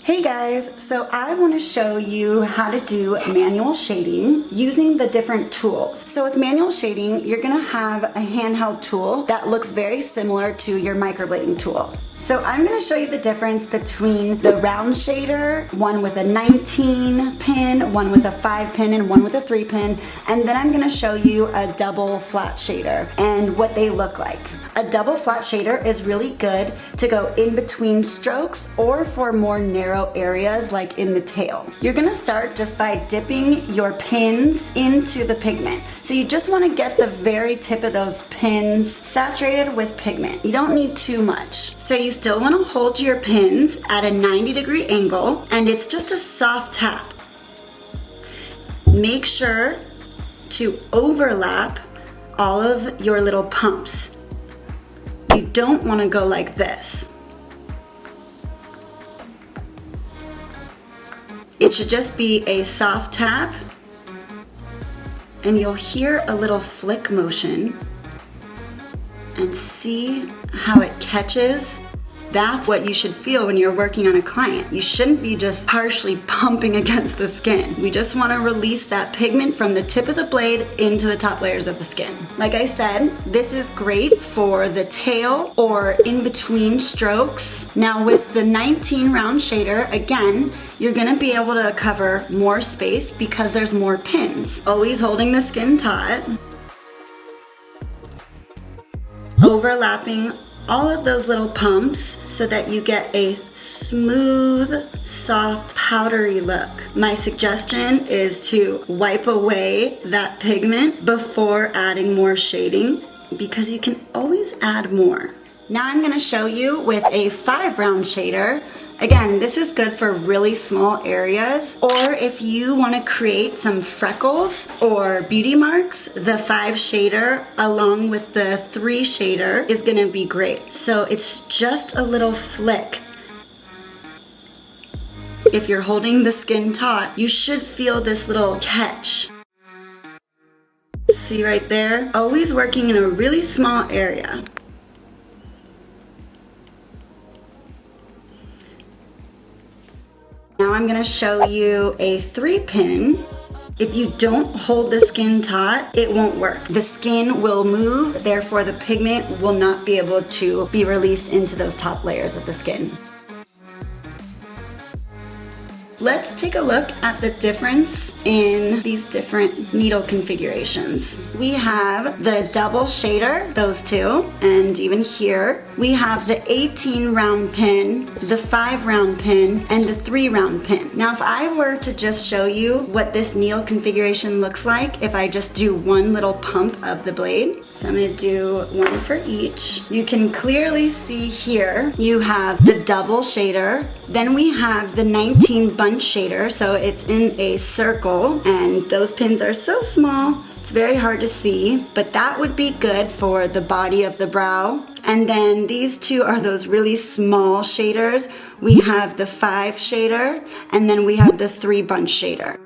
Hey guys, so I want to show you how to do manual shading using the different tools. So with manual shading, you're going to have a handheld tool that looks very similar to your microblading tool. So I'm going to show you the difference between the round shader, one with a 19 pin, one with a 5 pin, and one with a 3 pin, and then I'm going to show you a double flat shader and what they look like. A double flat shader is really good to go in between strokes or for more narrow areas like in the tail. You're going to start just by dipping your pins into the pigment. So you just want to get the very tip of those pins saturated with pigment. You don't need too much. So you still want to hold your pins at a 90-degree angle, and it's just a soft tap. Make sure to overlap all of your little pumps. You don't want to go like this. It should just be a soft tap, and you'll hear a little flick motion and see how it catches. That's what you should feel when you're working on a client. You shouldn't be just harshly pumping against the skin. We just want to release that pigment from the tip of the blade into the top layers of the skin. Like I said, this is great for the tail or in between strokes. Now with the 19 round shader, again, you're going to be able to cover more space because there's more pins. Always holding the skin taut. Overlapping all of those little pumps so that you get a smooth, soft, powdery look. My suggestion is to wipe away that pigment before adding more shading because you can always add more. Now I'm going to show you with a 5 round shader. Again, this is good for really small areas, or if you want to create some freckles or beauty marks, the 5 shader along with the 3 shader is going to be great. So it's just a little flick. If you're holding the skin taut, you should feel this little catch. See right there? Always working in a really small area. Now I'm going to show you a 3 pin. If you don't hold the skin taut, it won't work. The skin will move, therefore the pigment will not be able to be released into those top layers of the skin. Let's take a look at the difference in these different needle configurations. We have the double shader, those two, and even here we have the 18 round pin, the 5 round pin, and the 3 round pin. Now if I were to just show you what this needle configuration looks like if I just do one little pump of the blade, so I'm going to do one for each. You can clearly see here you have the double shader, then we have the 19 bunch shader, so it's in a circle, and those pins are so small it's very hard to see, but that would be good for the body of the brow. And then these two are those really small shaders. We have the 5 shader, and then we have the 3 bunch shader.